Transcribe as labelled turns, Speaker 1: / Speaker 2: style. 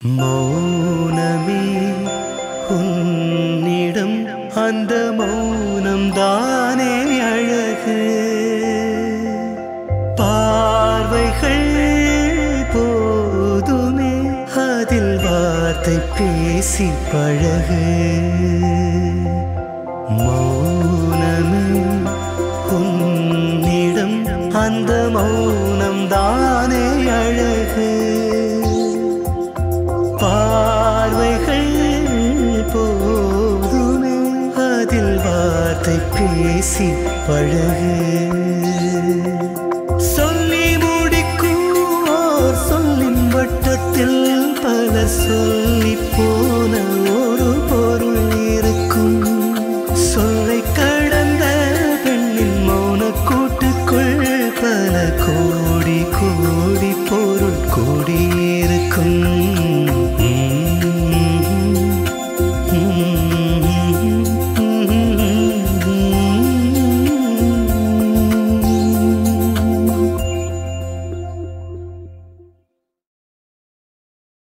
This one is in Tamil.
Speaker 1: மௌனமே உன்னிடம் அந்த மௌனம் தானே அழகு. பார்வைகள் போதுமே அதில் வார்த்தை பேசி பழகு. மௌனமே உன்னிடம் அந்த மௌனம் தானே அழகு. பார்வைகள் போதுமே அதில் வார்த்தை பேசி பழகு. சொல்லி முடிக்கும் ஓர் சொல்லின் வட்டத்தில் பலர் சொல்லி போன ஒரு பொருள் இருக்கும். சொல்லை கடந்த பெண்ணின் மௌன கூட்டுக்குள் பல கோடி கோடி பொருள் கூடியிருக்கும்.